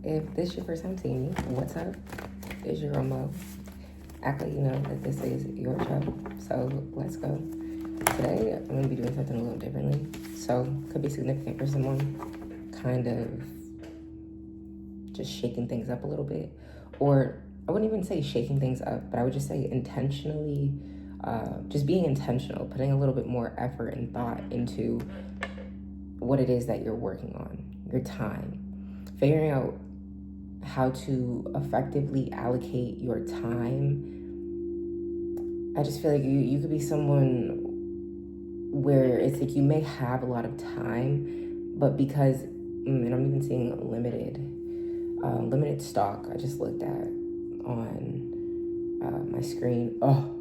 If this is your first time seeing me, what's up? It's your girl Mo. Act like you know that this is your show. So let's go. Today I'm going to be doing something a little differently. So could be significant for someone. Kind of just shaking things up a little bit. Or I wouldn't even say shaking things up, but I would just say intentionally, just being intentional, putting a little bit more effort and thought into what it is that you're working on, your time. Figuring out how to effectively allocate your time. I just feel like you could be someone where it's like you may have a lot of time, but because, and I'm even seeing limited stock, I just looked at on my screen. Oh,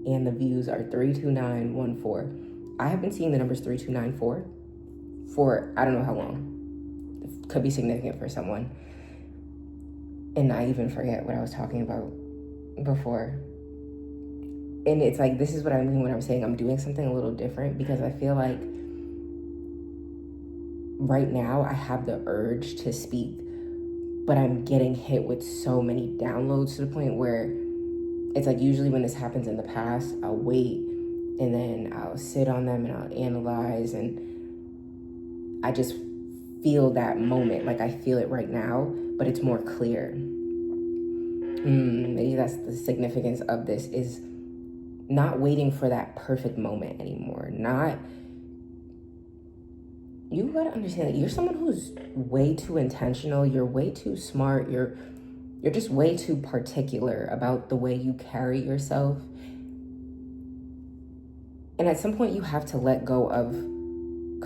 and the views are 32914. I have been seeing the numbers 3294 for I don't know how long. It could be significant for someone. And I even forget what I was talking about before. And it's like, this is what I mean when I'm saying I'm doing something a little different, because I feel like right now I have the urge to speak, but I'm getting hit with so many downloads to the point where it's like, usually when this happens in the past, I'll wait and then I'll sit on them and I'll analyze, and I just feel that moment. Like I feel it right now, but it's more clear. Maybe that's the significance of this, is not waiting for that perfect moment anymore. You gotta understand that you're someone who's way too intentional. You're way too smart. You're just way too particular about the way you carry yourself. And at some point you have to let go of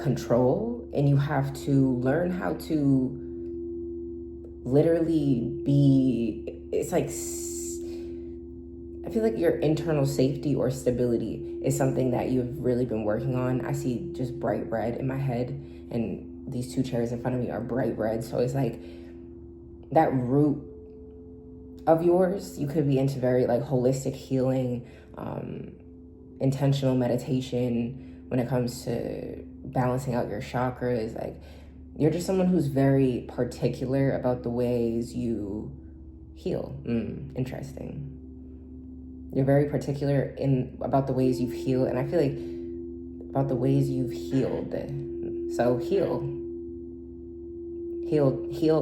control, and you have to learn how to literally be, it's like, I feel like your internal safety or stability is something that you've really been working on. I see just bright red in my head, and these two chairs in front of me are bright red. So it's like that root of yours, you could be into very like holistic healing, intentional meditation when it comes to balancing out your chakras. Like, you're just someone who's very particular about the ways you heal. Interesting. You're very particular about the ways you've healed, and I feel like about the ways you've healed. So heal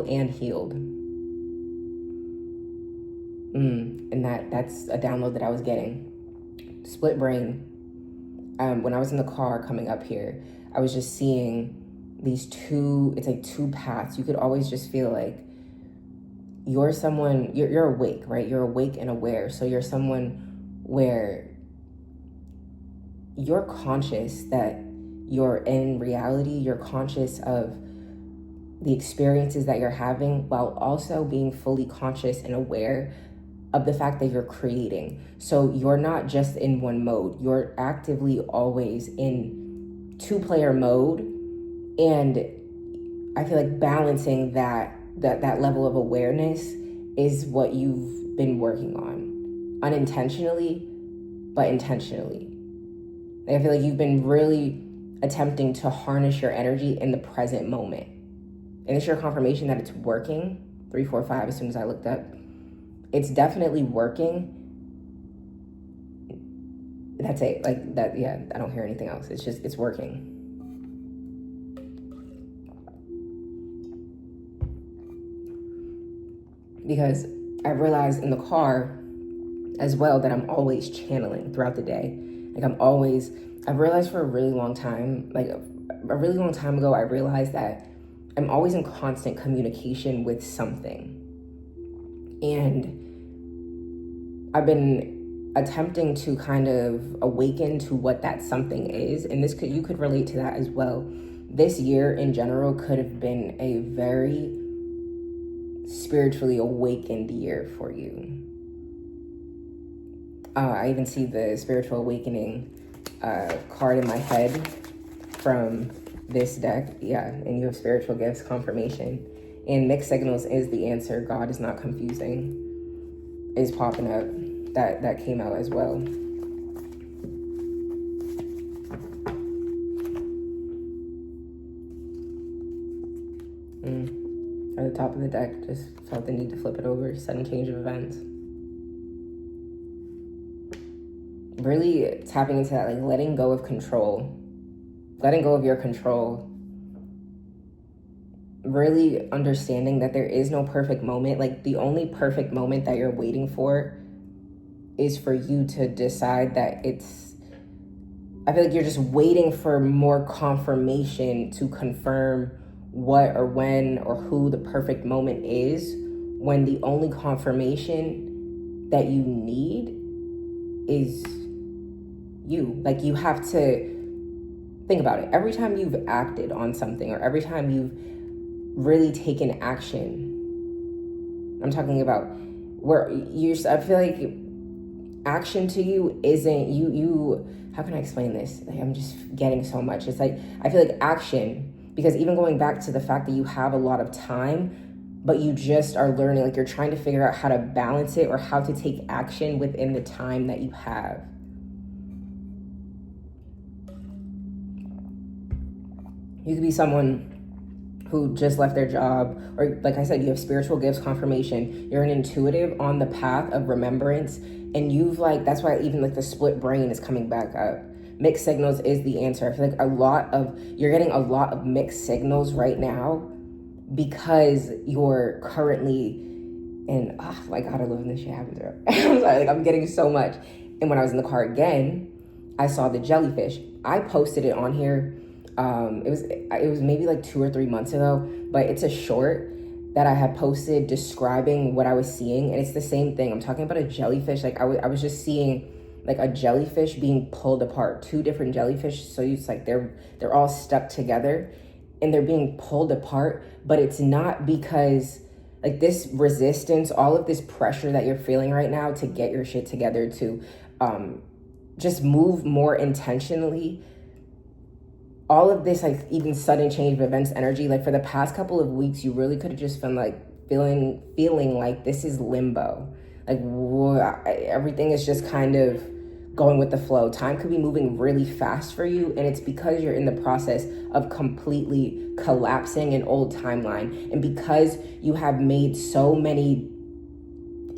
and healed. And that's a download that I was getting. Split brain. When I was in the car coming up here, I was just seeing these it's like two paths. You could always just feel like you're someone, you're awake, right? You're awake and aware. So you're someone where you're conscious that you're in reality. You're conscious of the experiences that you're having, while also being fully conscious and aware of the fact that you're creating. So you're not just in one mode. You're actively always in two-player mode. And I feel like balancing that level of awareness is what you've been working on, unintentionally, but intentionally. I feel like you've been really attempting to harness your energy in the present moment. And it's your confirmation that it's working. 345 as soon as I looked up. It's definitely working. That's it. Like that, yeah, I don't hear anything else. It's working. Because I realized in the car as well that I'm always channeling throughout the day. Like I've realized for a really long time, like a really long time ago, I realized that I'm always in constant communication with something. And I've been attempting to kind of awaken to what that something is. And you could relate to that as well. This year in general could have been a very spiritually awakened year for you. I even see the spiritual awakening card in my head from this deck. Yeah, and you have spiritual gifts, confirmation. And mixed signals is the answer. God is not confusing. Is popping up. That came out as well. the top of the deck. Just felt the need to flip it over. Sudden change of events. Really tapping into that, like letting go of control. Letting go of your control. Really understanding that there is no perfect moment. Like the only perfect moment that you're waiting for is for you to decide that it's, I feel like you're just waiting for more confirmation to confirm what or when or who the perfect moment is, when the only confirmation that you need is you. Like you have to think about it. Every time you've acted on something or every time you've really taken action, I'm talking about where you, I feel like action to you isn't you, how can I explain this? Like I'm just getting so much. It's like, I feel like action, because even going back to the fact that you have a lot of time, but you just are learning, like you're trying to figure out how to balance it or how to take action within the time that you have. You could be someone who just left their job, or like I said, you have spiritual gifts, confirmation. You're an intuitive on the path of remembrance, and you've like, that's why even like the split brain is coming back up. Mixed signals is the answer. I feel like you're getting a lot of mixed signals right now because you're currently in, oh my God, I love when this shit happens. I'm sorry, like I'm getting so much. And when I was in the car again, I saw the jellyfish. I posted it on here. It was maybe like 2 or 3 months ago, but it's a short that I had posted describing what I was seeing, and it's the same thing. I'm talking about a jellyfish. Like I was just seeing like a jellyfish being pulled apart, 2 different jellyfish. So it's like they're all stuck together and they're being pulled apart, but it's not because like this resistance, all of this pressure that you're feeling right now to get your shit together, to just move more intentionally. All of this, like even sudden change of events energy, like for the past couple of weeks, you really could have just been like feeling like this is limbo. Like everything is just kind of going with the flow. Time could be moving really fast for you. And it's because you're in the process of completely collapsing an old timeline. And because you have made so many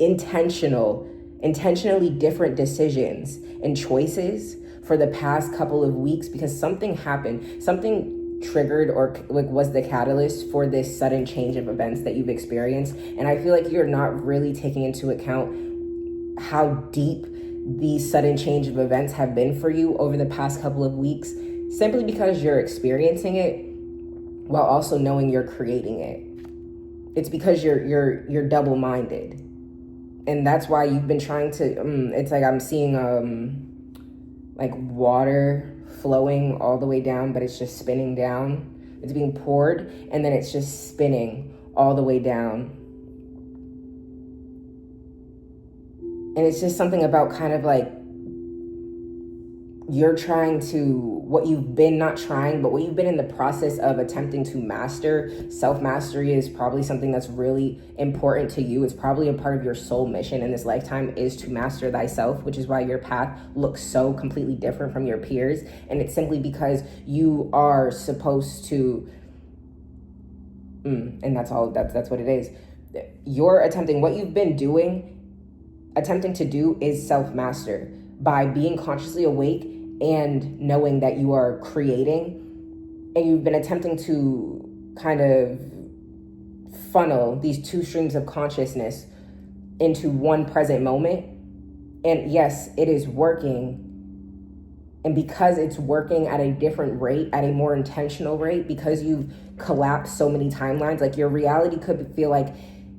intentionally different decisions and choices for the past couple of weeks, because something happened, something triggered or like was the catalyst for this sudden change of events that you've experienced. And I feel like you're not really taking into account how deep these sudden change of events have been for you over the past couple of weeks, simply because you're experiencing it while also knowing you're creating it. It's because you're double-minded. And that's why you've been trying to, it's like I'm seeing like water flowing all the way down, but it's just spinning down. It's being poured and then it's just spinning all the way down. And it's just something about kind of like you're trying to, what you've been not trying, but what you've been in the process of attempting to master. Self-mastery is probably something that's really important to you. It's probably a part of your soul mission in this lifetime, is to master thyself, which is why your path looks so completely different from your peers. And it's simply because you are supposed to, and that's what it is. You're attempting, what you've been attempting to do is self-master by being consciously awake and knowing that you are creating, and you've been attempting to kind of funnel these 2 streams of consciousness into one present moment. And yes, it is working. And because it's working at a different rate, at a more intentional rate, because you've collapsed so many timelines, like your reality could feel like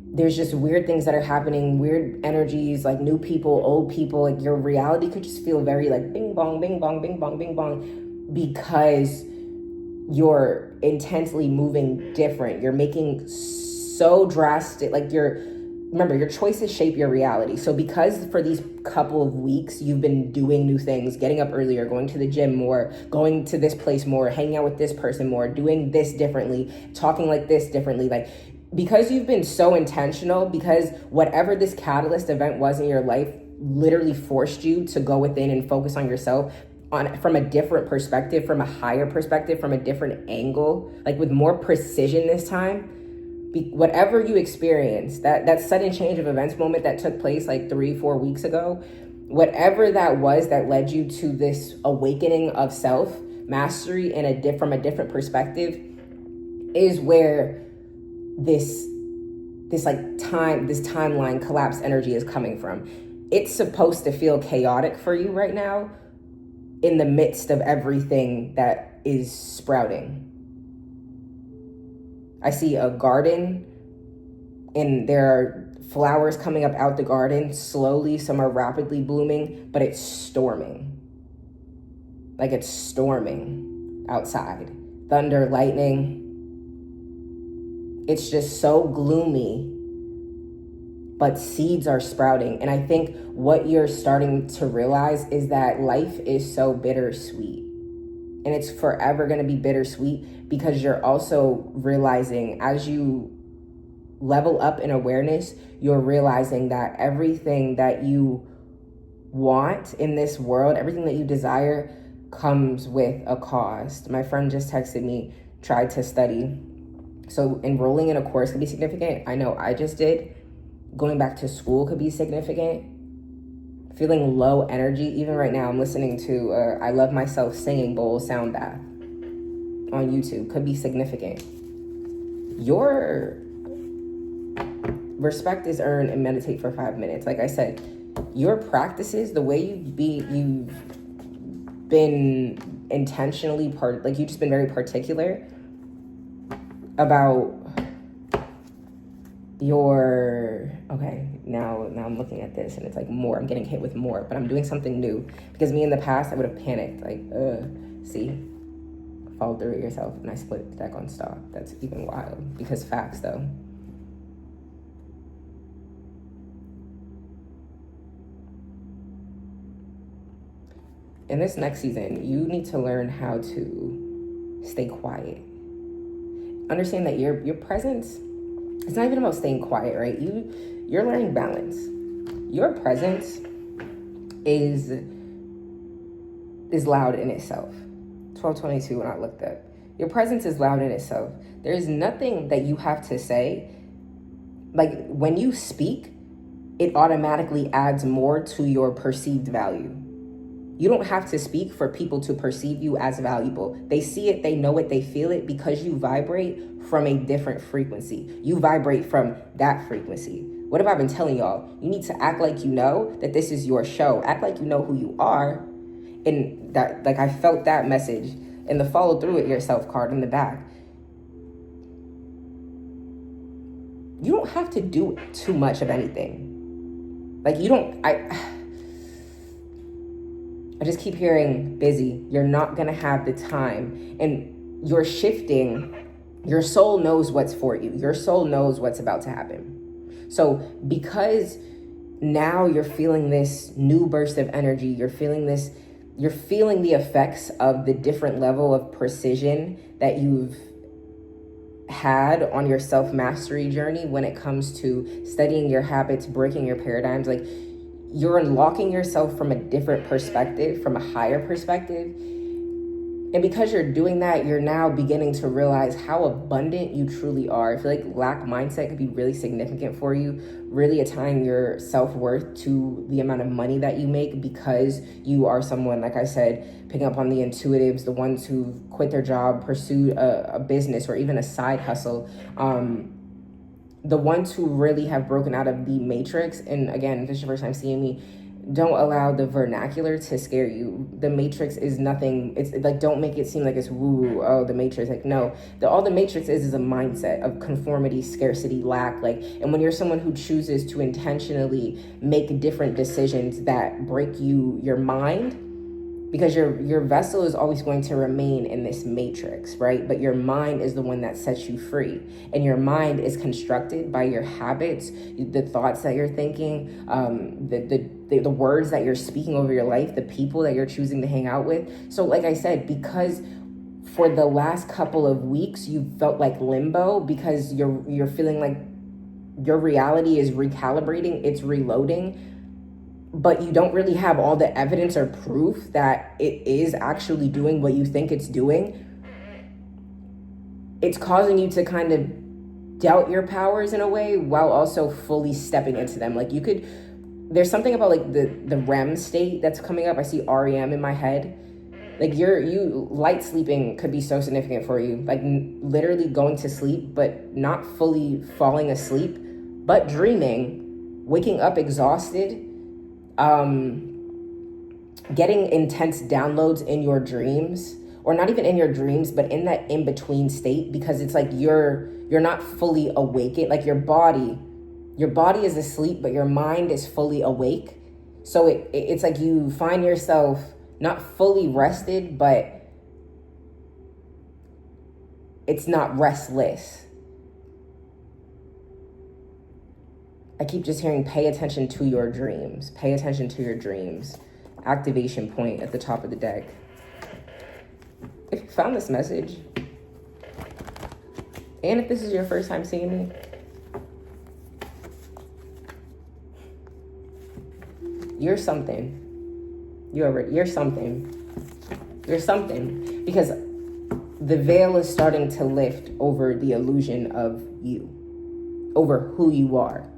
there's just weird things that are happening, weird energies, like new people, old people, like your reality could just feel very like bing bong, bing bong, bing bong, bing bong, because you're intensely moving different. You're making so drastic, like remember, your choices shape your reality. So because for these couple of weeks, you've been doing new things, getting up earlier, going to the gym more, going to this place more, hanging out with this person more, doing this differently, talking like this differently, like, because you've been so intentional, because whatever this catalyst event was in your life literally forced you to go within and focus on yourself from a different perspective, from a higher perspective, from a different angle, like with more precision this time, whatever you experienced, that sudden change of events moment that took place like 3-4 weeks ago, whatever that was that led you to this awakening of self mastery from a different perspective, is where this timeline collapse energy is coming from. It's supposed to feel chaotic for you right now in the midst of everything that is sprouting. I see a garden and there are flowers coming up out the garden slowly. Some are rapidly blooming, but it's storming. Like it's storming outside. Thunder, lightning. It's just so gloomy, but seeds are sprouting. And I think what you're starting to realize is that life is so bittersweet. And it's forever going to be bittersweet because you're also realizing, as you level up in awareness, you're realizing that everything that you want in this world, everything that you desire, comes with a cost. My friend just texted me, tried to study. So enrolling in a course could be significant. I know I just did. Going back to school could be significant. Feeling low energy. Even right now, I'm listening to I Love Myself Singing Bowl sound bath on YouTube. Could be significant. Your respect is earned and meditate for 5 minutes. Like I said, your practices, the way you've been intentionally you've just been very particular about your, okay, now I'm looking at this and it's like more, I'm getting hit with more, but I'm doing something new. Because me in the past, I would have panicked, like, see, follow through it yourself, and I split the deck on stop. That's even wild, because facts though. In this next season, you need to learn how to stay quiet. Understand that your presence, it's not even about staying quiet, right? You're learning balance. Your presence is loud in itself. 1222 when I looked up. Your presence is loud in itself. There's nothing that you have to say. Like when you speak, it automatically adds more to your perceived value. You don't have to speak for people to perceive you as valuable. They see it, they know it, they feel it because you vibrate from a different frequency. You vibrate from that frequency. What have I been telling y'all? You need to act like you know that this is your show. Act like you know who you are. And that, like I felt that message in the follow through it yourself card in the back. You don't have to do too much of anything. Like you don't, I just keep hearing busy. You're not going to have the time. And you're shifting. Your soul knows what's for you. Your soul knows what's about to happen. So because now you're feeling this new burst of energy, you're feeling the effects of the different level of precision that you've had on your self-mastery journey when it comes to studying your habits, breaking your paradigms. Like, you're unlocking yourself from a different perspective, from a higher perspective. And because you're doing that, you're now beginning to realize how abundant you truly are. I feel like lack mindset could be really significant for you, really tying your self-worth to the amount of money that you make, because you are someone, like I said, picking up on the intuitives, the ones who've quit their job, pursued a business or even a side hustle, the ones who really have broken out of the matrix. And again, if this is your first time seeing me, don't allow the vernacular to scare you. The matrix is nothing. It's like, don't make it seem like it's woo, oh, the matrix. Like, no, all the matrix is a mindset of conformity, scarcity, lack. Like, and when you're someone who chooses to intentionally make different decisions that break your mind, because your vessel is always going to remain in this matrix, right? But your mind is the one that sets you free. And your mind is constructed by your habits, the thoughts that you're thinking, the words that you're speaking over your life, the people that you're choosing to hang out with. So like I said, because for the last couple of weeks, you felt like limbo because you're feeling like your reality is recalibrating, it's reloading, but you don't really have all the evidence or proof that it is actually doing what you think it's doing. It's causing you to kind of doubt your powers in a way while also fully stepping into them. Like there's something about like the REM state that's coming up. I see REM in my head. Like you light sleeping could be so significant for you. Like literally going to sleep, but not fully falling asleep, but dreaming, waking up exhausted, getting intense downloads in your dreams, or not even in your dreams, but in that in-between state, because it's like you're not fully awake. Like your body is asleep, but your mind is fully awake. So it's like you find yourself not fully rested, but it's not restless. I keep just hearing pay attention to your dreams. Pay attention to your dreams. Activation point at the top of the deck. If you found this message, and if this is your first time seeing me, you're something. You're something. You're something. Because the veil is starting to lift over the illusion of you, over who you are.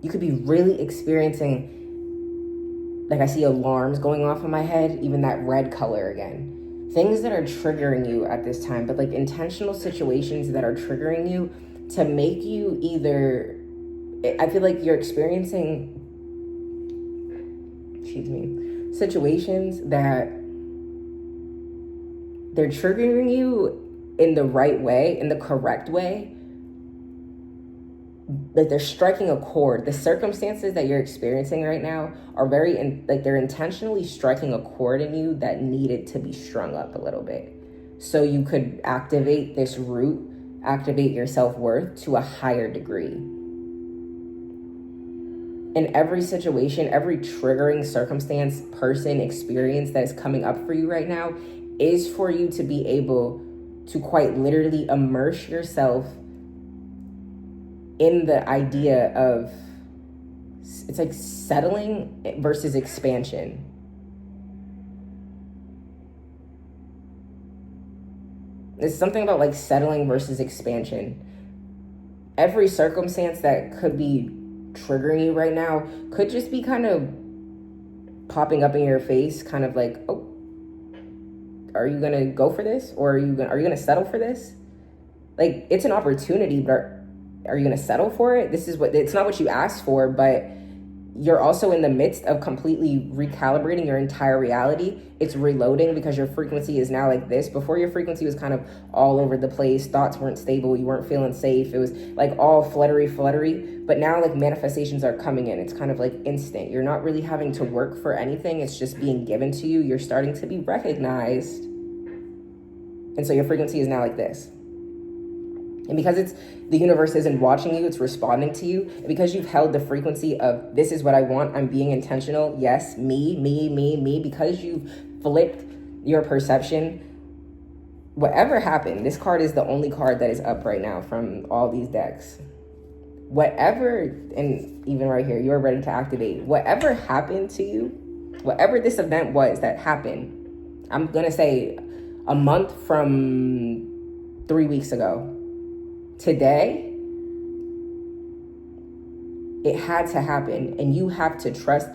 You could be really experiencing, like I see alarms going off in my head, even that red color again. Things that are triggering you at this time, but like intentional situations that are triggering you to make you either, I feel like you're experiencing, situations that they're triggering you in the right way, in the correct way. Like they're striking a chord. The circumstances that you're experiencing right now are they're intentionally striking a chord in you that needed to be strung up a little bit. So you could activate this root, activate your self-worth to a higher degree. In every situation, every triggering circumstance, person, experience that is coming up for you right now is for you to be able to quite literally immerse yourself in the idea of, it's like settling versus expansion. There's something about like settling versus expansion. Every circumstance that could be triggering you right now could just be kind of popping up in your face, kind of like, oh, are you gonna go for this, or are you gonna settle for this? Like, it's an opportunity, but are you gonna settle for it? It's not what you asked for, but you're also in the midst of completely recalibrating your entire reality. It's reloading because your frequency is now like this. Before, your frequency was kind of all over the place. Thoughts weren't stable. You weren't feeling safe. It was like all fluttery. But now like manifestations are coming in. It's kind of like instant. You're not really having to work for anything. It's just being given to you. You're starting to be recognized. And so your frequency is now like this. And because the universe isn't watching you, it's responding to you. And because you've held the frequency of, this is what I want, I'm being intentional. Yes, me. Because you've flipped your perception, whatever happened, this card is the only card that is up right now from all these decks. Whatever, and even right here, you're ready to activate. Whatever happened to you, whatever this event was that happened, I'm going to say a month from 3 weeks ago. Today, it had to happen, and you have to trust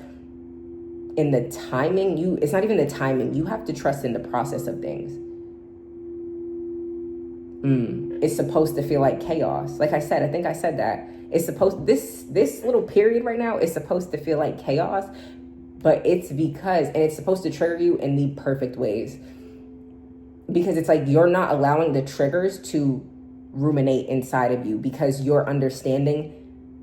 in the timing. It's not even the timing. You have to trust in the process of things. It's supposed to feel like chaos. Like I said, I think I said that. This little period right now is supposed to feel like chaos, but it's because, and it's supposed to trigger you in the perfect ways. Because it's like you're not allowing the triggers to ruminate inside of you, because you're understanding,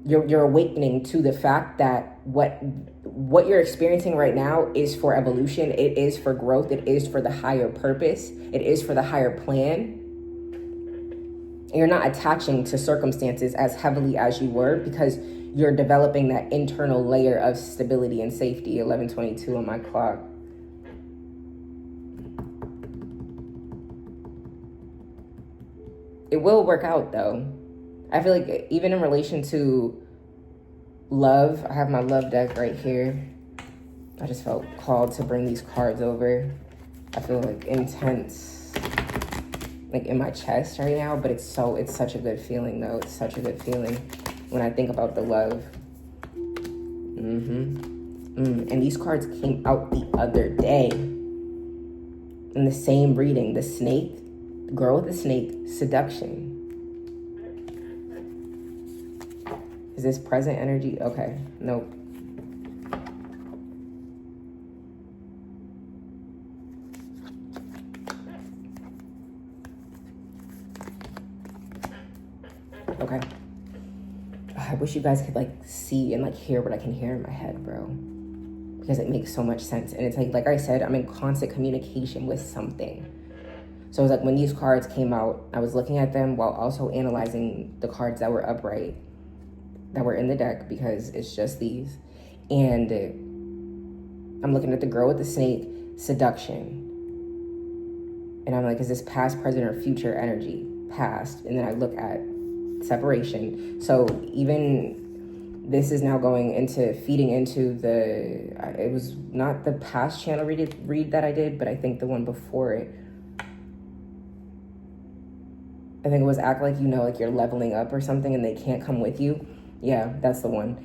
you're awakening to the fact that what you're experiencing right now is for evolution. It is for growth. It is for the higher purpose. It is for the higher plan. And you're not attaching to circumstances as heavily as you were, because you're developing that internal layer of stability and safety. 11:22 on my clock. It will work out, though. I feel like even in relation to love, I have my love deck right here. I just felt called to bring these cards over. I feel like intense like in my chest right now, but it's such a good feeling though. It's such a good feeling when I think about the love. And these cards came out the other day in the same reading. The snake, the girl with the snake, seduction. Is this present energy? Okay, nope. Okay. I wish you guys could like see and like hear what I can hear in my head, bro. Because it makes so much sense. And it's like I said, I'm in constant communication with something. So it was like when these cards came out, I was looking at them while also analyzing the cards that were upright, that were in the deck, because it's just these. And I'm looking at the girl with the snake, seduction. And I'm like, is this past, present, or future energy? Past. And then I look at separation. So even this is now going into feeding into it was not the past channel read that I did, but I think the one before it. I think it was act like you know, like you're leveling up or something and they can't come with you. Yeah, that's the one.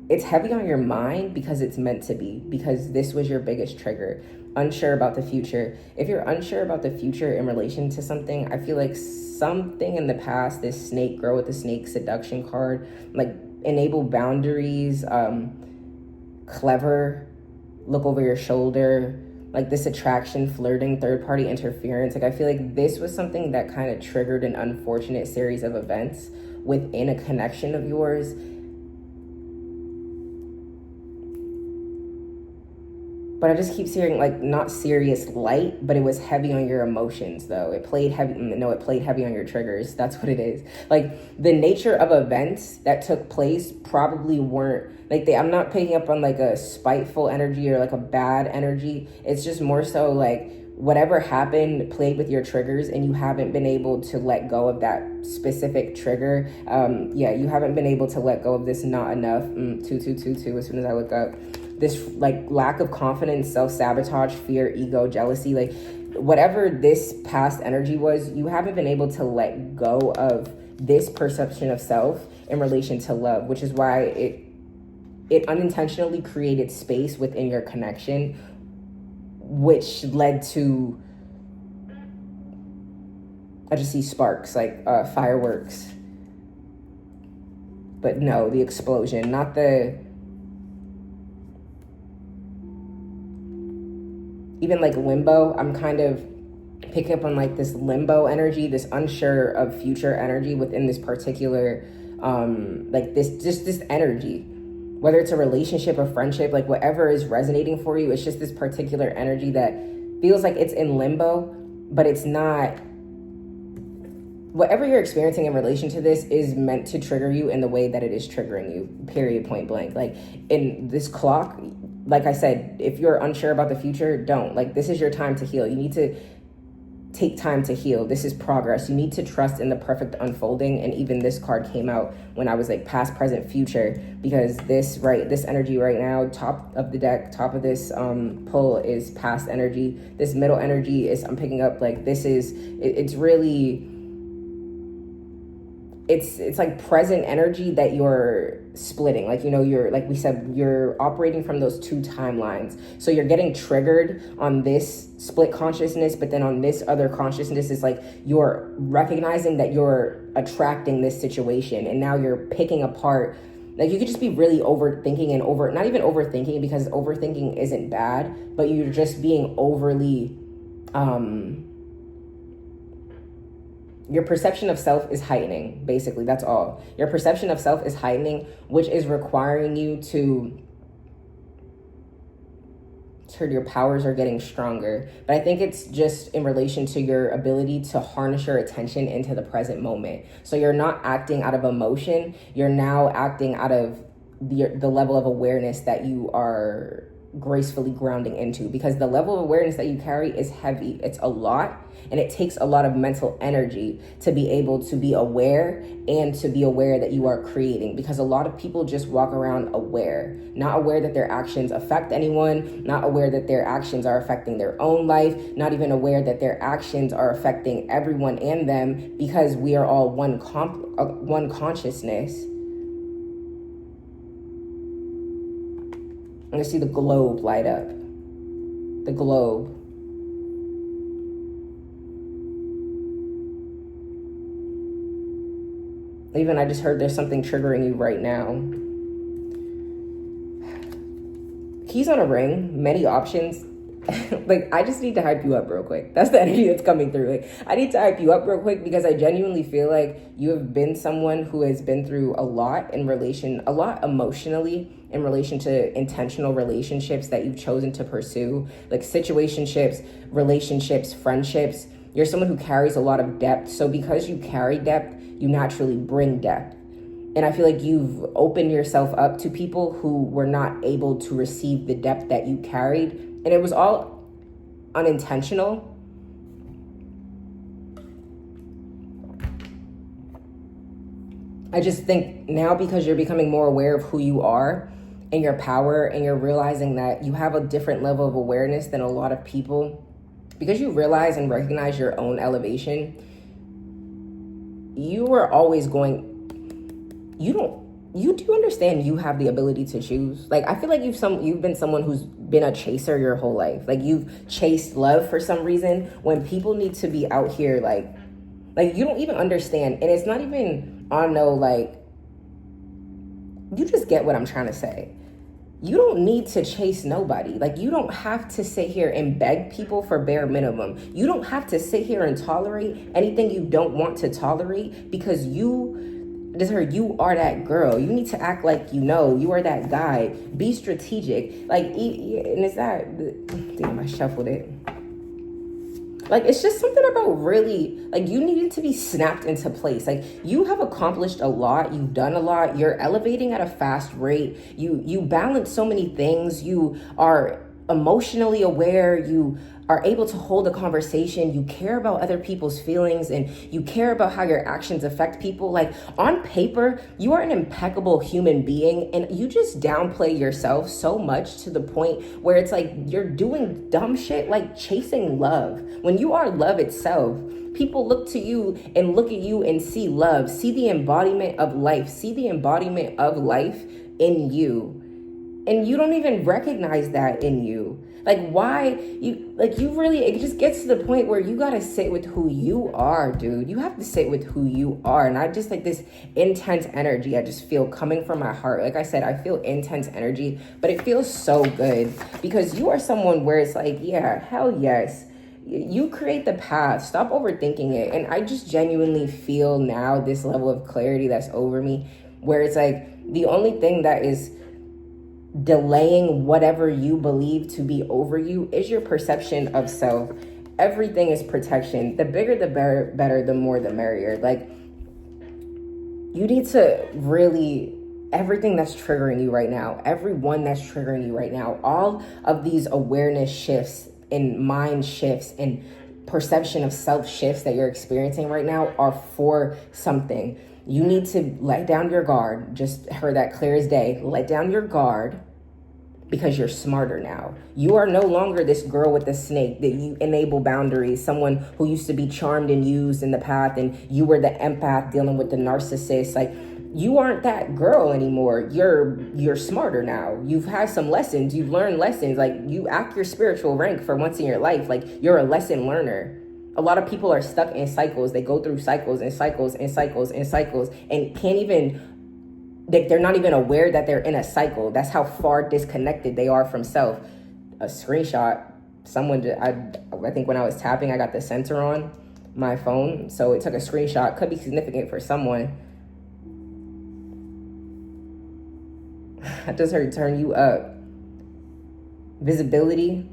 It's heavy on your mind because it's meant to be, because this was your biggest trigger. Unsure about the future. If you're unsure about the future in relation to something, I feel like something in the past, this snake, girl with the snake seduction card, like enable boundaries, clever, look over your shoulder, like this attraction, flirting, third party interference. Like I feel like this was something that kind of triggered an unfortunate series of events within a connection of yours. But I just keep hearing like not serious light, but it was heavy on your emotions though. It played heavy on your triggers. That's what it is. Like the nature of events that took place probably weren't like I'm not picking up on like a spiteful energy or like a bad energy. It's just more so like whatever happened played with your triggers and you haven't been able to let go of that specific trigger. You haven't been able to let go of this not enough. 2222 as soon as I look up. This like lack of confidence, self-sabotage, fear, ego, jealousy, like whatever this past energy was, you haven't been able to let go of this perception of self in relation to love, which is why it unintentionally created space within your connection, which led to, I just see sparks, like fireworks. But no, the explosion, not the, even like limbo. I'm kind of picking up on like this limbo energy, this unsure of future energy within this particular, like this energy, whether it's a relationship, a friendship, like whatever is resonating for you. It's just this particular energy that feels like it's in limbo, but it's not. Whatever you're experiencing in relation to this is meant to trigger you in the way that it is triggering you, period, point blank. Like in this clock, like I said, if you're unsure about the future, don't. Like this is your time to heal. You need to take time to heal. This is progress. You need to trust in the perfect unfolding. And even this card came out when I was like past, present, future, because this energy right now, top of the deck, top of this pull is past energy. This middle energy is, I'm picking up like this is, it's really, it's like present energy that you're splitting. Like, you know, you're, like we said, you're operating from those two timelines. So you're getting triggered on this split consciousness, but then on this other consciousness is like you're recognizing that you're attracting this situation, and now you're picking apart. Like you could just be really overthinking and not even overthinking, because overthinking isn't bad, but you're just being overly, your perception of self is heightening, basically. That's all. Your perception of self is heightening, which is requiring you to, your powers are getting stronger. But I think it's just in relation to your ability to harness your attention into the present moment. So you're not acting out of emotion. You're now acting out of the level of awareness that you are gracefully grounding into, because the level of awareness that you carry is heavy. It's a lot, and it takes a lot of mental energy to be able to be aware and to be aware that you are creating, because a lot of people just walk around aware, not aware that their actions affect anyone, not aware that their actions are affecting their own life, not even aware that their actions are affecting everyone and them, because we are all one consciousness. I'm gonna see the globe light up. The globe. Even I just heard there's something triggering you right now. Keys on a ring, many options. Like, I just need to hype you up real quick. That's the energy that's coming through. Like, I need to hype you up real quick, because I genuinely feel like you have been someone who has been through a lot emotionally, in relation to intentional relationships that you've chosen to pursue, like situationships, relationships, friendships. You're someone who carries a lot of depth. So because you carry depth, you naturally bring depth. And I feel like you've opened yourself up to people who were not able to receive the depth that you carried. And it was all unintentional. I just think now, because you're becoming more aware of who you are and your power, and you're realizing that you have a different level of awareness than a lot of people, because you realize and recognize your own elevation, you are always going, you do understand you have the ability to choose. Like, I feel like you've been someone who's been a chaser your whole life. Like, you've chased love for some reason, when people need to be out here, like you don't even understand. And it's not even on you just get what I'm trying to say. You don't need to chase nobody. Like, you don't have to sit here and beg people for bare minimum. You don't have to sit here and tolerate anything you don't want to tolerate, because you are that girl. You need to act like you are that guy. Be strategic. Like, and it's that, damn, I shuffled it. Like, it's just something about really, like, you needed to be snapped into place. Like, you have accomplished a lot. You've done a lot. You're elevating at a fast rate. You balance so many things. You are emotionally aware. You are able to hold a conversation. You care about other people's feelings, and you care about how your actions affect people. Like, on paper, you are an impeccable human being, and you just downplay yourself so much to the point where it's like you're doing dumb shit, like chasing love, when you are love itself. People look to you and look at you and see love, see the embodiment of life, see the embodiment of life in you. And you don't even recognize that in you. Like, why it just gets to the point where you got to sit with who you are, dude. You have to sit with who you are. And I just, like, this intense energy I just feel coming from my heart. Like I said, I feel intense energy, but it feels so good, because you are someone where it's like, yeah, hell yes. You create the path. Stop overthinking it. And I just genuinely feel now this level of clarity that's over me, where it's like the only thing that is delaying whatever you believe to be over you is your perception of self. Everything is protection. The bigger the better, the more the merrier. Like, you need to really, everything that's triggering you right now, everyone that's triggering you right now, all of these awareness shifts and mind shifts and perception of self shifts that you're experiencing right now are for something. You need to let down your guard. Just heard that clear as day. Let down your guard, because you're smarter now. You are no longer this girl with the snake that you enable boundaries, someone who used to be charmed and used in the past, and you were the empath dealing with the narcissist. Like, you aren't that girl anymore. You're smarter now. You've had some lessons. You've learned lessons. Like, you act your spiritual rank for once in your life. Like, you're a lesson learner. A lot of people are stuck in cycles. They go through cycles and cycles and cycles and cycles, and can't even, they're not even aware that they're in a cycle. That's how far disconnected they are from self. A screenshot, I think when I was tapping, I got the sensor on my phone, so it took a screenshot. Could be significant for someone. I just heard turn you up. Visibility.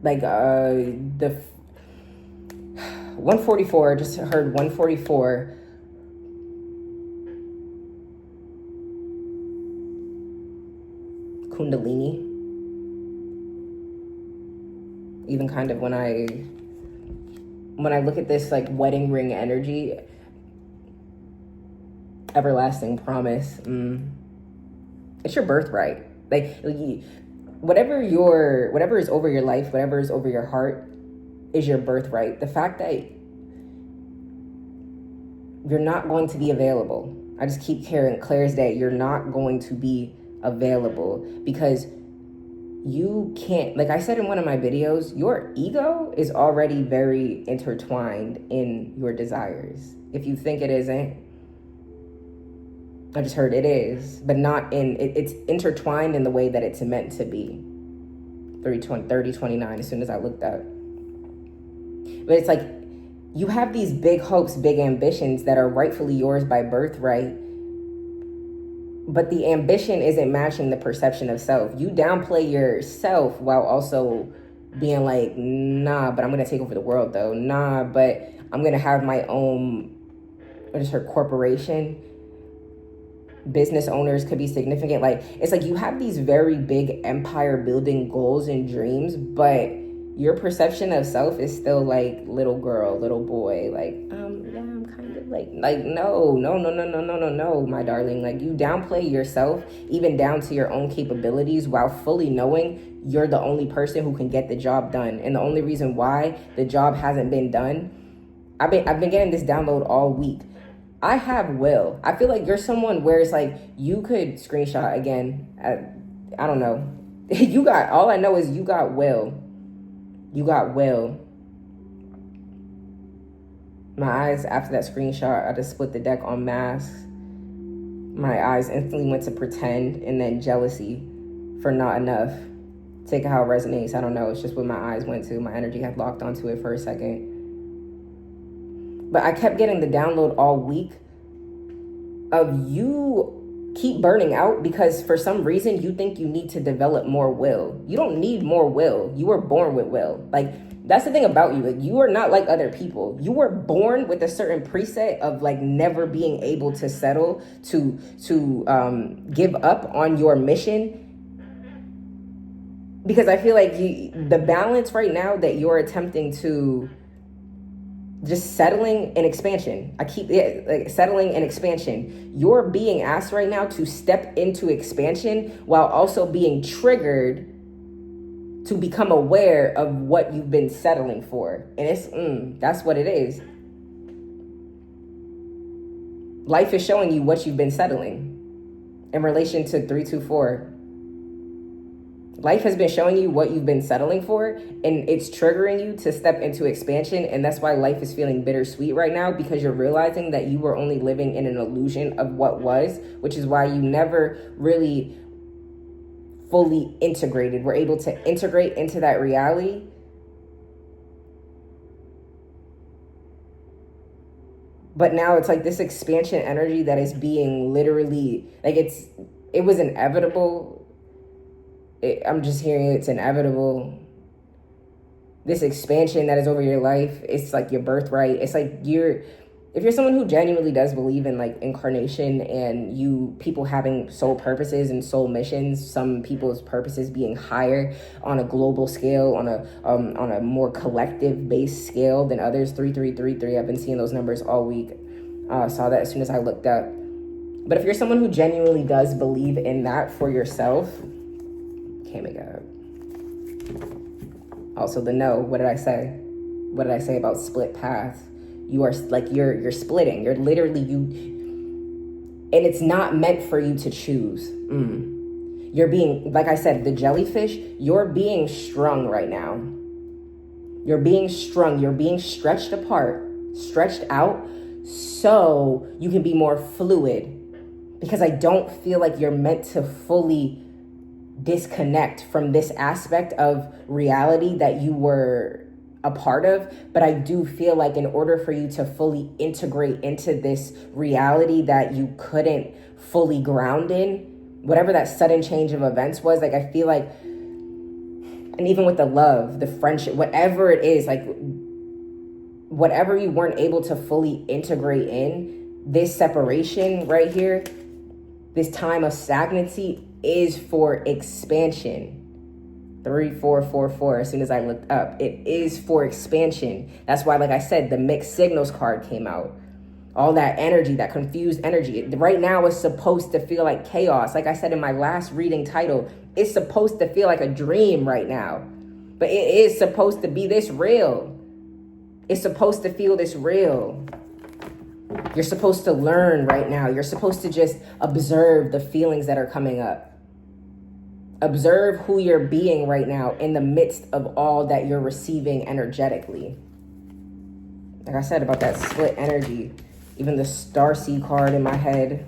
Like, the 144, just heard 144. Kundalini. Even kind of when I look at this like wedding ring energy, everlasting promise, it's your birthright. Like whatever is over your life, whatever is over your heart is your birthright. The fact that you're not going to be available, I just keep hearing clear as day, you're not going to be available because you can't, like I said in one of my videos, your ego is already very intertwined in your desires. If you think it isn't, I just heard it is, but not in, it's intertwined in the way that it's meant to be. 3029 as soon as I looked up. But it's like, you have these big hopes, big ambitions that are rightfully yours by birthright, but the ambition isn't matching the perception of self. You downplay yourself while also being like, nah, but I'm going to take over the world though. Nah, but I'm going to have my own, I just heard corporation. Business owners could be significant. Like, it's like you have these very big empire building goals and dreams, but your perception of self is still like little girl, little boy. Like, yeah, I'm kind of like no, my darling. Like, you downplay yourself even down to your own capabilities while fully knowing you're the only person who can get the job done. And the only reason why the job hasn't been done, I've been getting this download all week. I have will. I feel like you're someone where it's like you could screenshot again. I don't know. You got, all I know is you got will. You got will. My eyes, after that screenshot, I just split the deck on masks. My eyes instantly went to pretend and then jealousy for not enough. Take it how it resonates. I don't know. It's just what my eyes went to. My energy had locked onto it for a second. But I kept getting the download all week of you keep burning out because for some reason you think you need to develop more will. You don't need more will. You were born with will. Like, that's the thing about you. Like, you are not like other people. You were born with a certain preset of like never being able to settle, to give up on your mission. Because I feel like the balance right now that you're attempting to just settling and expansion. Settling and expansion. You're being asked right now to step into expansion while also being triggered to become aware of what you've been settling for. And it's, that's what it is. Life is showing you what you've been settling in relation to 324. Life has been showing you what you've been settling for, and it's triggering you to step into expansion. And that's why life is feeling bittersweet right now, because you're realizing that you were only living in an illusion of what was, which is why you never really fully integrated. Were able to integrate into that reality. But now it's like this expansion energy that is being literally, like, it was inevitable. I'm just hearing it's inevitable. This expansion that is over your life, it's like your birthright. It's like if you're someone who genuinely does believe in like incarnation and people having soul purposes and soul missions, some people's purposes being higher on a global scale, on a more collective based scale than others. 3333. I've been seeing those numbers all week. Saw that as soon as I looked up. But if you're someone who genuinely does believe in that for yourself, can't make it up. Also, the no. What did I say? What did I say about split paths? You are like you're splitting. You're literally and it's not meant for you to choose. You're being, like I said, the jellyfish. You're being strung right now. You're being strung. You're being stretched apart, stretched out, so you can be more fluid. Because I don't feel like you're meant to fully disconnect from this aspect of reality that you were a part of. But I do feel like in order for you to fully integrate into this reality that you couldn't fully ground in, whatever that sudden change of events was, like, I feel like, and even with the love, the friendship, whatever it is, like whatever you weren't able to fully integrate in, this separation right here, this time of stagnancy, is for expansion. 3444, as soon as I looked up, it is for expansion. That's why, like I said, the mixed signals card came out. All that energy, that confused energy. Right now it's supposed to feel like chaos. Like I said in my last reading title, it's supposed to feel like a dream right now. But it is supposed to be this real. It's supposed to feel this real. You're supposed to learn right now. You're supposed to just observe the feelings that are coming up. Observe who you're being right now in the midst of all that you're receiving energetically. Like I said about that split energy, even the Starseed card in my head.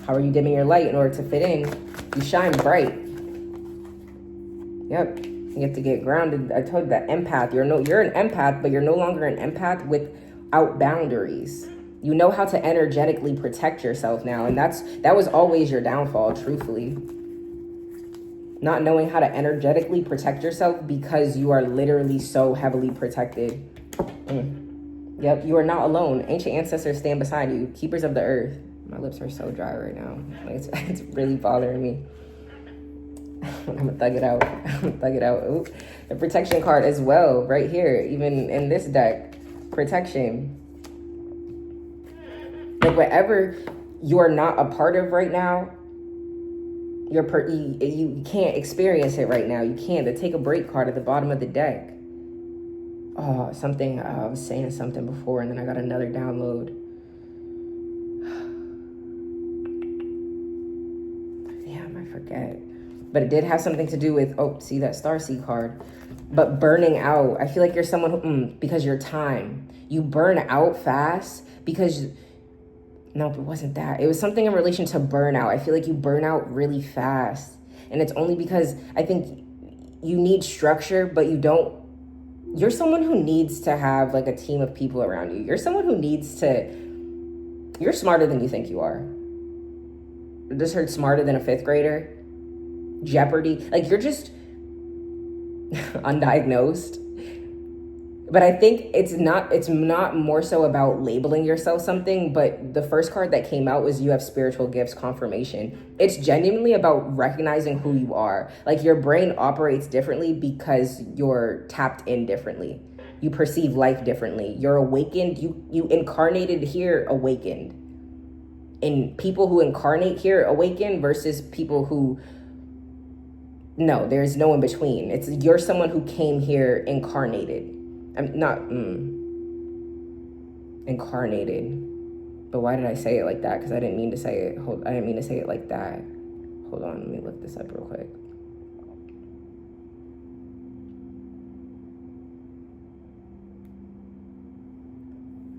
How are you dimming your light in order to fit in? You shine bright. Yep. You have to get grounded. I told you that empath. You're an empath, but you're no longer an empath without boundaries. You know how to energetically protect yourself now. And that was always your downfall, truthfully. Not knowing how to energetically protect yourself because you are literally so heavily protected. Yep, you are not alone. Ancient ancestors stand beside you. Keepers of the earth. My lips are so dry right now. Like it's really bothering me. I'm gonna thug it out. Ooh. The protection card as well, right here, even in this deck. Protection. Like whatever you are not a part of right now, you can't experience it right now. You can't. The take a break card at the bottom of the deck. Oh, something, I was saying something before and then I got another download. Damn, I forget. But it did have something to do with, see that Starseed card. But burning out. I feel like you're someone who, because your time. You burn out fast because... Nope, it wasn't that. It was something in relation to burnout. I feel like you burn out really fast. And it's only because I think you need structure, but you don't. You're someone who needs to have like a team of people around you. You're someone who needs to. You're smarter than you think you are. I just heard smarter than a fifth grader. Jeopardy. Like you're just undiagnosed. But I think it's not more so about labeling yourself something, but the first card that came out was you have spiritual gifts confirmation. It's genuinely about recognizing who you are. Like your brain operates differently because you're tapped in differently. You perceive life differently. You're awakened. You incarnated here awakened. And people who incarnate here awaken versus people who, no, there's no in between. You're someone who came here incarnated. I'm not incarnated, but why did I say it like that? Because I didn't mean to say it. I didn't mean to say it like that. Hold on, let me look this up real quick.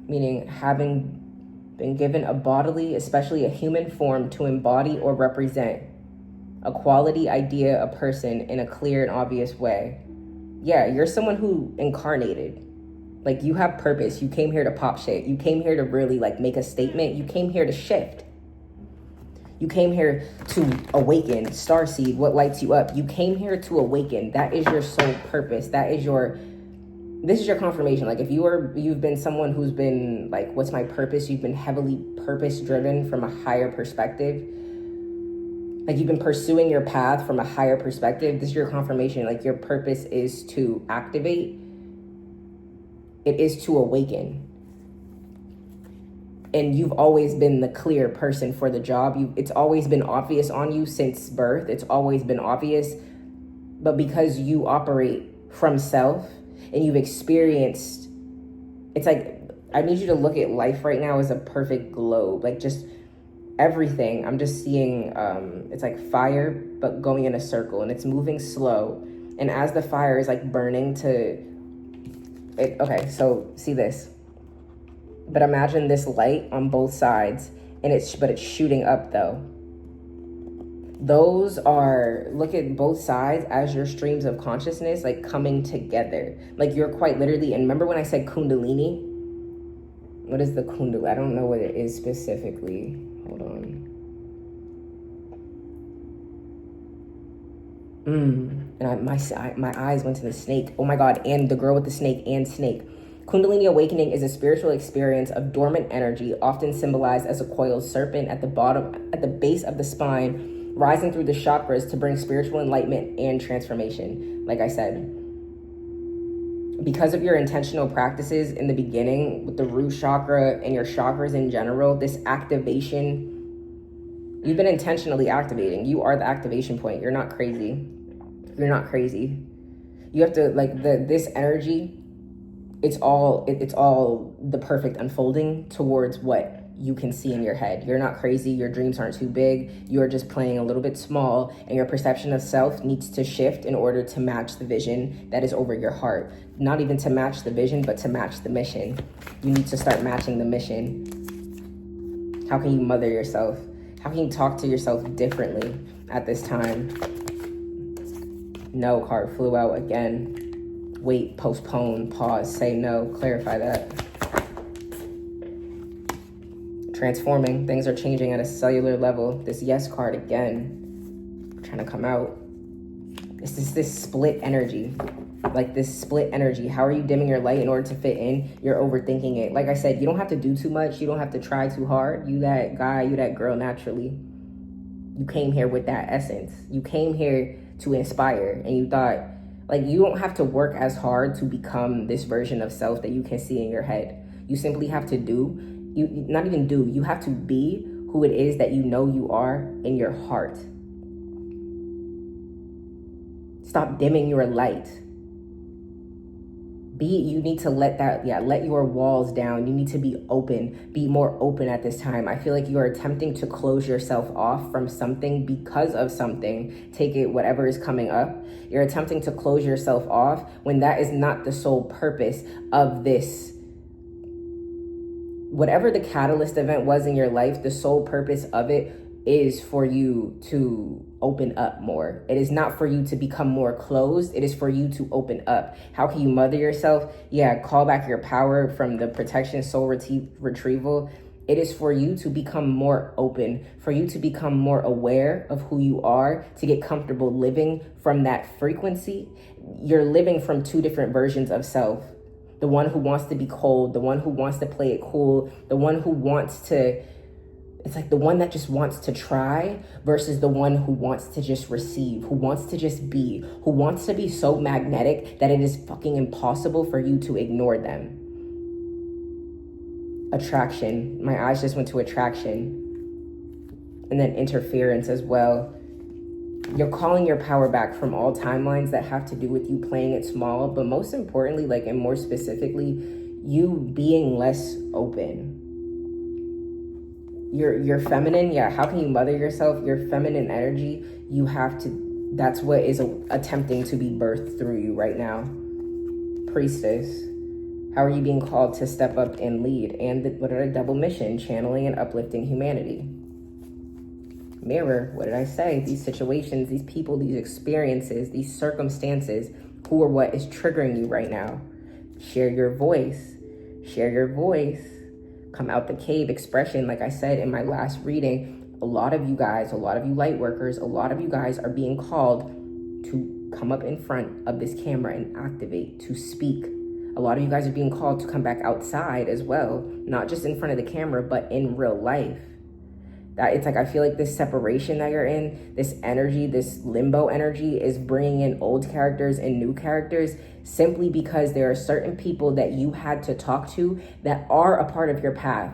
Meaning having been given a bodily, especially a human form to embody or represent a quality, idea, a person in a clear and obvious way. Yeah, you're someone who incarnated. Like you have purpose. You came here to pop shit. You came here to really like make a statement. You came here to shift. You came here to awaken. Starseed, what lights you up? You came here to awaken. That is your sole purpose. This is your confirmation. Like if you've been someone who's been like, what's my purpose? You've been heavily purpose driven from a higher perspective. Like you've been pursuing your path from a higher perspective. This is your confirmation. Like your purpose is to activate. It is to awaken. And you've always been the clear person for the job. It's always been obvious on you since birth. It's always been obvious. But because you operate from self and you've experienced, it's like, I need you to look at life right now as a perfect globe. Like just everything. I'm just seeing, it's like fire, but going in a circle and it's moving slow. And as the fire is like burning okay, so see this. But imagine this light on both sides and but it's shooting up though. Look at both sides as your streams of consciousness, like coming together. Like you're quite literally, and remember when I said Kundalini? What is the Kundalini? I don't know what it is specifically. Hold on. And my eyes went to the snake. Oh my God. And the girl with the snake and snake. Kundalini awakening is a spiritual experience of dormant energy, often symbolized as a coiled serpent at the base of the spine, rising through the chakras to bring spiritual enlightenment and transformation. Like I said, because of your intentional practices in the beginning with the root chakra and your chakras in general, this activation, you've been intentionally activating. You are the activation point. You're not crazy. You're not crazy. You have to, like, this energy, it's all the perfect unfolding towards what you can see in your head. You're not crazy. Your dreams aren't too big. You're just playing a little bit small, and your perception of self needs to shift in order to match the vision that is over your heart. Not even to match the vision, but to match the mission. You need to start matching the mission. How can you mother yourself? How can you talk to yourself differently at this time? No card flew out again. Wait, postpone, pause, say no, clarify that. Transforming, things are changing at a cellular level. This yes card again, trying to come out. It's this split energy, like this split energy. How are you dimming your light in order to fit in? You're overthinking it. Like I said, you don't have to do too much. You don't have to try too hard. You that guy, you that girl naturally. You came here with that essence. You came here to inspire, and you thought, like, you don't have to work as hard to become this version of self that you can see in your head. You simply have to you have to be who it is that you know you are in your heart. Stop dimming your light. You need to let your walls down. You need to be open, be more open at this time. I feel like you are attempting to close yourself off from something because of something. Take it, whatever is coming up. You're attempting to close yourself off when that is not the sole purpose of this. Whatever the catalyst event was in your life, the sole purpose of it is for you to open up more. It is not for you to become more closed. It is for you to open up. How can you mother yourself? Yeah, call back your power from the protection soul retrieval. It is for you to become more open, for you to become more aware of who you are, to get comfortable living from that frequency. You're living from two different versions of self. The one who wants to be cold, the one who wants to play it cool, the one who wants to, it's like the one that just wants to try versus the one who wants to just receive, who wants to just be, who wants to be so magnetic that it is fucking impossible for you to ignore them. Attraction. My eyes just went to attraction. And then interference as well. You're calling your power back from all timelines that have to do with you playing it small, but most importantly, like, and more specifically, you being less open. You're feminine. Yeah, how can you mother yourself? Your feminine energy, you have to, that's what is attempting to be birthed through you right now. Priestess. How are you being called to step up and lead? And what are the double mission? Channeling and uplifting humanity. Mirror, what did I say? These situations, these people, these experiences, these circumstances, who or what is triggering you right now? Share your voice. Share your voice. Come out the cave expression. Like I said in my last reading, a lot of you guys, a lot of you light workers, a lot of you guys are being called to come up in front of this camera and activate, to speak. A lot of you guys are being called to come back outside as well, not just in front of the camera, but in real life. That it's like, I feel like this separation that you're in, this energy, this limbo energy is bringing in old characters and new characters simply because there are certain people that you had to talk to that are a part of your path,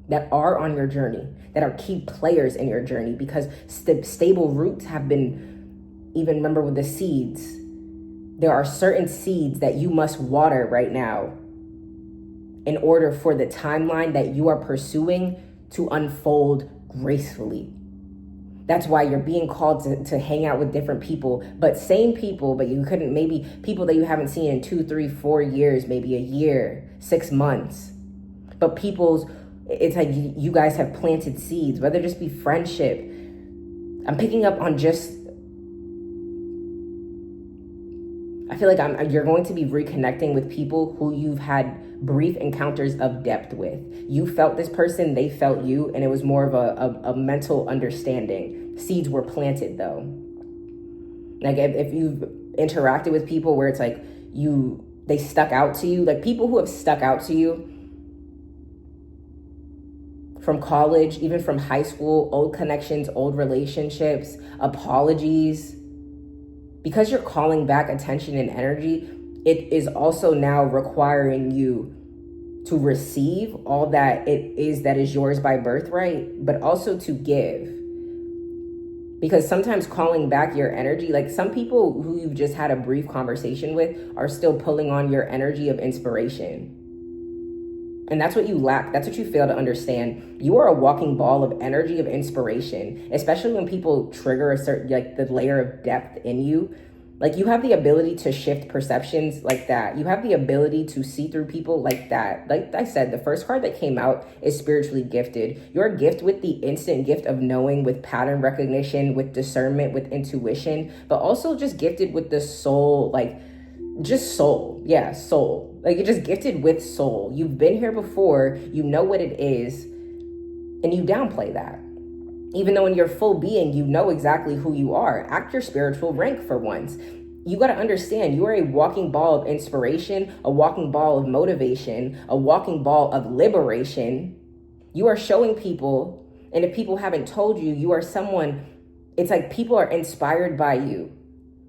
that are on your journey, that are key players in your journey, because stable roots have been, even remember with the seeds, there are certain seeds that you must water right now in order for the timeline that you are pursuing to unfold gracefully. That's why you're being called to hang out with different people, but same people, but you couldn't, maybe people that you haven't seen in 2, 3, 4 years, maybe a year, 6 months. But it's like you guys have planted seeds, whether it just be friendship. I'm picking up on just, I feel like you're going to be reconnecting with people who you've had brief encounters of depth with. You felt this person, they felt you, and it was more of a mental understanding. Seeds were planted though. Like if you've interacted with people where it's like you they stuck out to you, like people who have stuck out to you from college, even from high school, old connections, old relationships, apologies, because you're calling back attention and energy, it is also now requiring you to receive all that that is yours by birthright, but also to give. Because sometimes calling back your energy, like some people who you've just had a brief conversation with are still pulling on your energy of inspiration. And that's what you lack. That's what you fail to understand. You are a walking ball of energy of inspiration, especially when people trigger a certain, like the layer of depth in you. Like you have the ability to shift perceptions like that. You have the ability to see through people like that. Like I said, the first card that came out is spiritually gifted. You're a gift with the instant gift of knowing, with pattern recognition, with discernment, with intuition, but also just gifted with the soul, like just soul. Yeah, soul. Like you're just gifted with soul. You've been here before. You know what it is. And you downplay that. Even though in your full being, you know exactly who you are. Act your spiritual rank for once. You got to understand, you are a walking ball of inspiration, a walking ball of motivation, a walking ball of liberation. You are showing people, and if people haven't told you, you are someone, it's like people are inspired by you,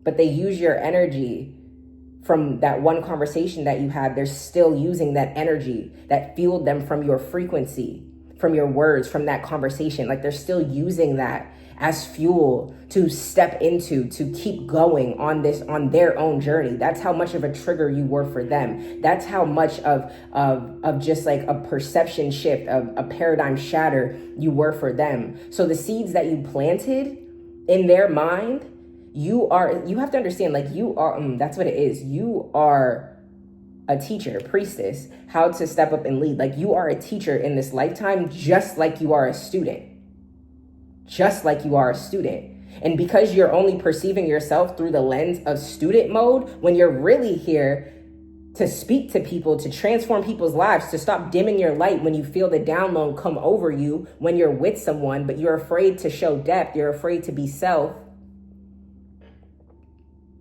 but they use your energy from that one conversation that you had. They're still using that energy that fueled them from your frequency, from your words, from that conversation. Like they're still using that as fuel to step into, to keep going on their own journey. That's how much of a trigger you were for them. That's how much of just like a perception shift, of a paradigm shatter you were for them. So the seeds that you planted in their mind, you have to understand, like you are, that's what it is. You are a teacher, priestess, how to step up and lead. Like you are a teacher in this lifetime, just like you are a student. Just like you are a student. And because you're only perceiving yourself through the lens of student mode, when you're really here to speak to people, to transform people's lives, to stop dimming your light when you feel the download come over you when you're with someone, but you're afraid to show depth, you're afraid to be self.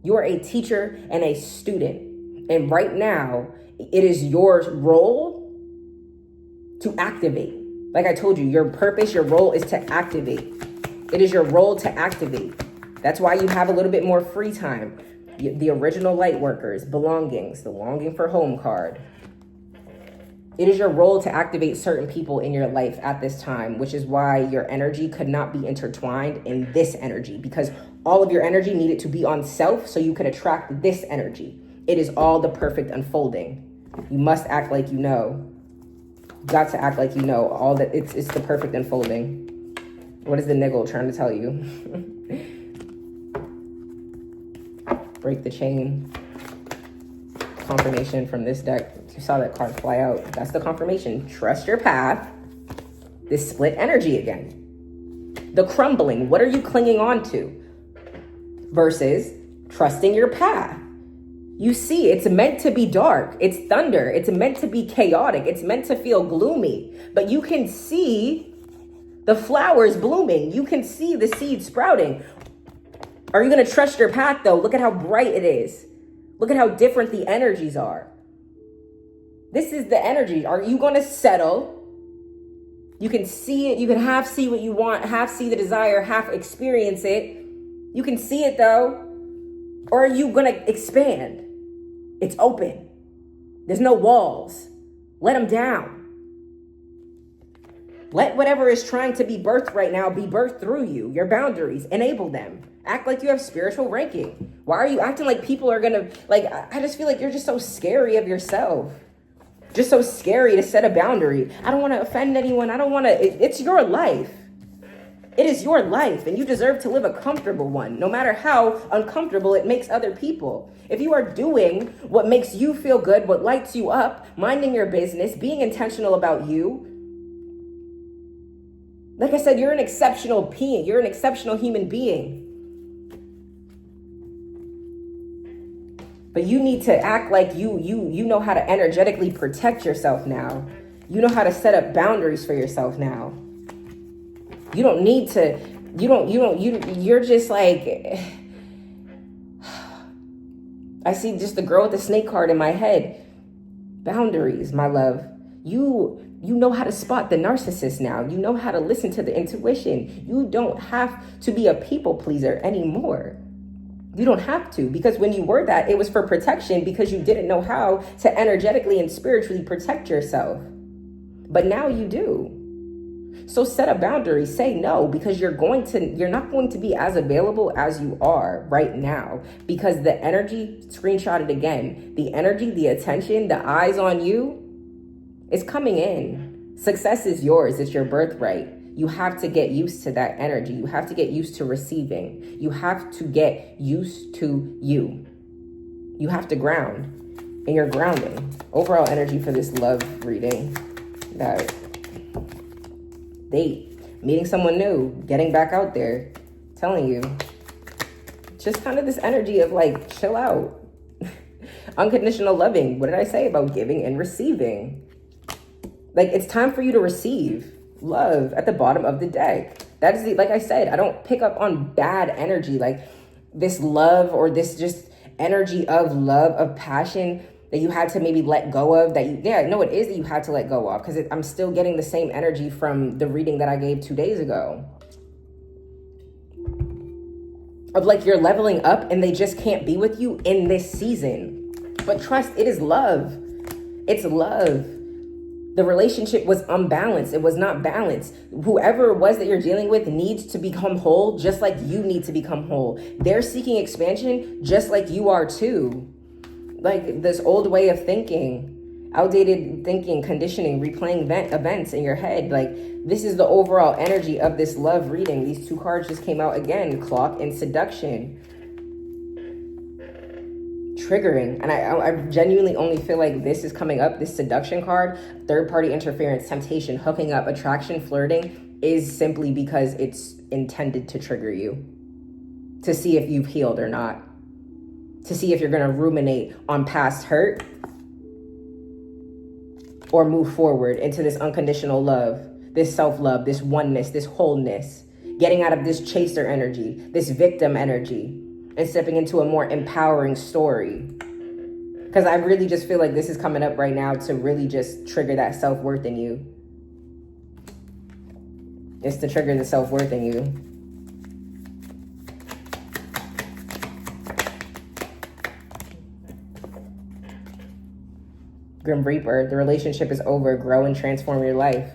You are a teacher and a student. And right now, it is your role to activate. Like I told you, your purpose, your role is to activate. It is your role to activate. That's why you have a little bit more free time. The original light workers, belongings, the longing for home card. It is your role to activate certain people in your life at this time, which is why your energy could not be intertwined in this energy, because all of your energy needed to be on self so you could attract this energy. It is all the perfect unfolding. You must act like you know. Got to act like you know all that. It's the perfect unfolding. What is the niggle trying to tell you? Break the chain. Confirmation from this deck. You saw that card fly out. That's the confirmation. Trust your path. This split energy again. The crumbling. What are you clinging on to? Versus trusting your path. You see, it's meant to be dark. It's thunder. It's meant to be chaotic. It's meant to feel gloomy. But you can see the flowers blooming. You can see the seeds sprouting. Are you going to trust your path, though? Look at how bright it is. Look at how different the energies are. This is the energy. Are you going to settle? You can see it. You can half see what you want, half see the desire, half experience it. You can see it, though. Or are you going to expand? It's open. There's no walls. Let them down. Let whatever is trying to be birthed right now be birthed through you. Your boundaries, enable them. Act like you have spiritual ranking. Why are you acting like people are gonna, like, I just feel like you're just so scary of yourself. Just so scary to set a boundary. I don't want to offend anyone. I don't want to, it's your life. It is your life, and you deserve to live a comfortable one, no matter how uncomfortable it makes other people. If you are doing what makes you feel good, what lights you up, minding your business, being intentional about you, like I said, you're an exceptional being. You're an exceptional human being. But you need to act like you know how to energetically protect yourself now. You know how to set up boundaries for yourself now. You don't need to, you're just like, I see just the girl with the snake card in my head. Boundaries, my love. You know how to spot the narcissist now. You know how to listen to the intuition. You don't have to be a people pleaser anymore. You don't have to, because when you were that, it was for protection because you didn't know how to energetically and spiritually protect yourself. But now you do. So set a boundary, say no, because you're not going to be as available as you are right now, because the energy, screenshot it again, the energy, the attention, the eyes on you is coming in. Success is yours. It's your birthright. You have to get used to that energy. You have to get used to receiving. You have to get used to you. You have to ground, and you're grounding. Overall energy for this love reading, that date, meeting someone new, getting back out there, telling you, just kind of this energy of like, chill out. Unconditional loving. What did I say about giving and receiving? Like, it's time for you to receive love at the bottom of the deck. That is like I said, I don't pick up on bad energy, like this love or this just energy of love, of passion that you had to maybe let go of, that you, it is that you had to let go of, because I'm still getting the same energy from the reading that I gave 2 days ago. Of like, you're leveling up and they just can't be with you in this season. But trust, it is love. It's love. The relationship was unbalanced. It was not balanced. Whoever it was that you're dealing with needs to become whole, just like you need to become whole. They're seeking expansion just like you are too. Like this old way of thinking, outdated thinking, conditioning, replaying events in your head. Like, this is the overall energy of this love reading. These 2 cards just came out again, clock and seduction. Triggering. And I genuinely only feel like this is coming up, this seduction card, third party interference, temptation, hooking up, attraction, flirting, is simply because it's intended to trigger you, to see if you've healed or not, to see if you're going to ruminate on past hurt or move forward into this unconditional love, this self-love, this oneness, this wholeness, getting out of this chaser energy, this victim energy, and stepping into a more empowering story. Because I really just feel like this is coming up right now to really just trigger that self-worth in you. It's to trigger the self-worth in you. Grim Reaper, the relationship is over. Grow and transform your life.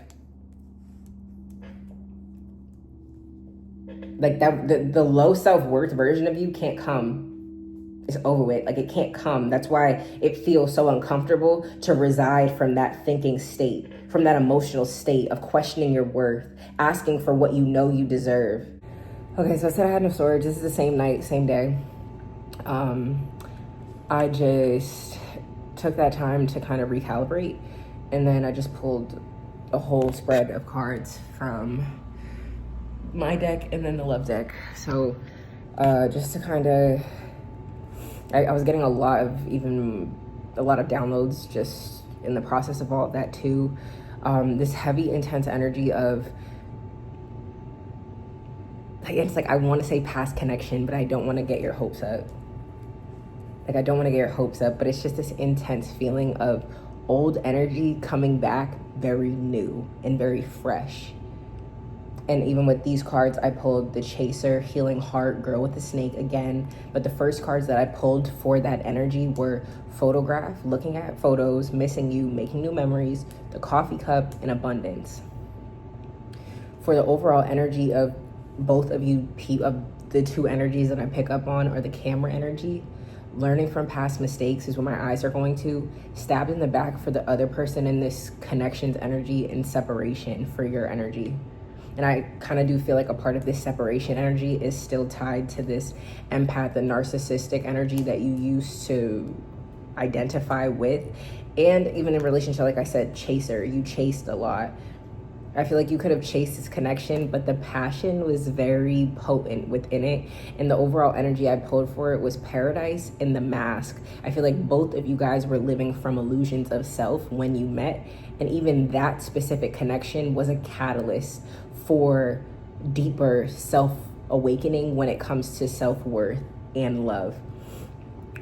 Like that, the low self-worth version of you can't come. It's over with. Like, it can't come. That's why it feels so uncomfortable to reside from that thinking state, from that emotional state of questioning your worth, asking for what you know you deserve. Okay, so I said I had no storage. This is the same night, same day. I just took that time to kind of recalibrate, and then I just pulled a whole spread of cards from my deck and then the love deck. So just to kind of, I was getting a lot of downloads just in the process of all of that too. This heavy, intense energy of, it's like, I want to say past connection, but I don't want to get your hopes up. Like, I don't want to get your hopes up, but it's just this intense feeling of old energy coming back very new and very fresh. And even with these cards, I pulled the Chaser, Healing Heart, Girl with the Snake again. But the first cards that I pulled for that energy were Photograph, looking at photos, missing you, making new memories, the Coffee Cup, and Abundance. For the overall energy of both of you, of the 2 energies that I pick up on are the Camera energy. Learning from past mistakes is what my eyes are going to. Stabbed in the back for the other person in this connections energy, and separation for your energy. And I kind of do feel like a part of this separation energy is still tied to this empath, the narcissistic energy that you used to identify with. And even in relationship, like I said, chaser, you chased a lot. I feel like you could have chased this connection, but the passion was very potent within it. And the overall energy I pulled for it was Paradise and the Mask. I feel like both of you guys were living from illusions of self when you met. And even that specific connection was a catalyst for deeper self-awakening when it comes to self-worth and love.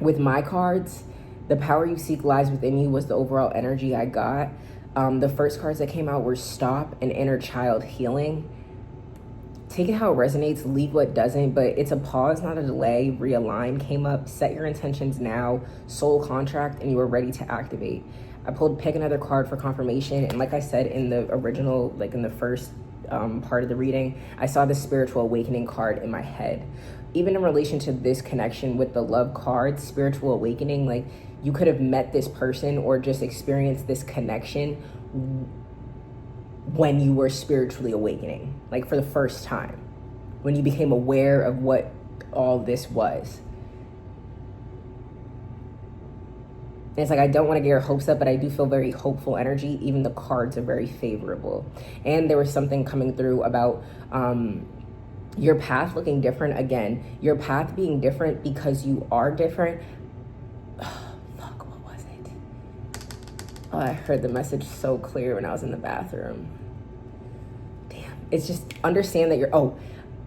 with my cards, the power you seek lies within you was the overall energy I got. The first cards that came out were stop and inner child healing. Take it how it resonates, leave what doesn't, but it's a pause, not a delay. Realign came up, set your intentions now, soul contract, and you are ready to activate. I pulled pick another card for confirmation, and like I said in the original, like in the first part of the reading, I saw the spiritual awakening card in my head. Even in relation to this connection with the love card, spiritual awakening, like you could have met this person or just experienced this connection when you were spiritually awakening, like for the first time, when you became aware of what all this was. And it's like, I don't want to get your hopes up, but I do feel very hopeful energy. Even the cards are very favorable. And there was something coming through about your path looking different. Again, your path being different because you are different. Fuck, what was it? Oh, I heard the message so clear when I was in the bathroom. Damn. It's just understand that you're,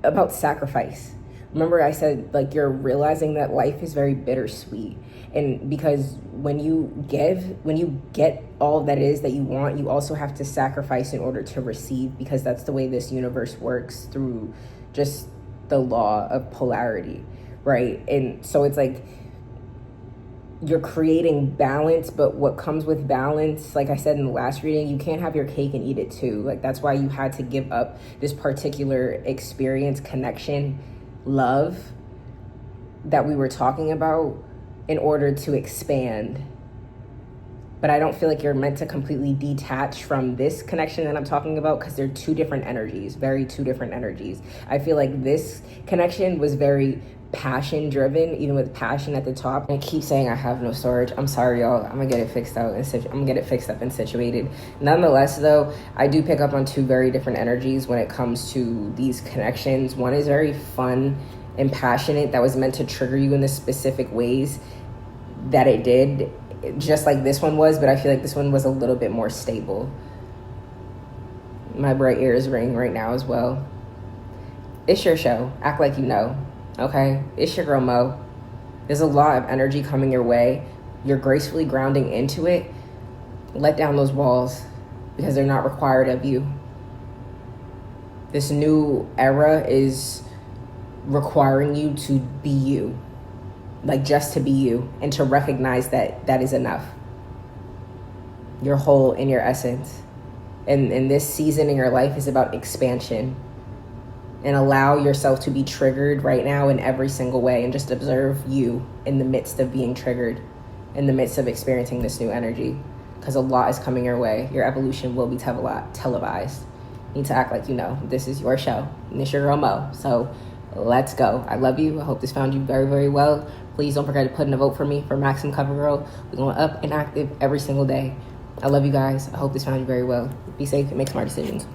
about sacrifice. Remember I said, like, you're realizing that life is very bittersweet. And because when you get all that it is that you want, you also have to sacrifice in order to receive, because that's the way this universe works, through just the law of polarity, right? And so it's like you're creating balance, but what comes with balance, like I said in the last reading, you can't have your cake and eat it too. Like, that's why you had to give up this particular experience, connection, love that we were talking about in order to expand. But I don't feel like you're meant to completely detach from this connection that I'm talking about, because they're two different energies, two different energies. I feel like this connection was very passion driven, even with passion at the top. And I keep saying I have no storage. I'm sorry, y'all. I'm gonna get it fixed out and I'm gonna get it fixed up and situated. Nonetheless, though, I do pick up on two very different energies when it comes to these connections. One is very fun and passionate, that was meant to trigger you in the specific ways that it did, just like this one was, but I feel like this one was a little bit more stable. My bright ears ring right now as well. It's your show. Act like you know, okay? It's your girl Mo. There's a lot of energy coming your way. You're gracefully grounding into it. Let down those walls, because they're not required of you. This new era is requiring you to be you. Like, just to be you, and to recognize that that is enough. You're whole in your essence. And this season in your life is about expansion. And allow yourself to be triggered right now in every single way, and just observe you in the midst of being triggered, in the midst of experiencing this new energy. Because a lot is coming your way. Your evolution will be televised. You need to act like you know. This is your show. And it's your girl Mo. So let's go. I love you. I hope this found you very, very well. Please don't forget to put in a vote for me for MAXIM Cover Girl. We're going up and active every single day. I love you guys. I hope this found you very well. Be safe and make smart decisions.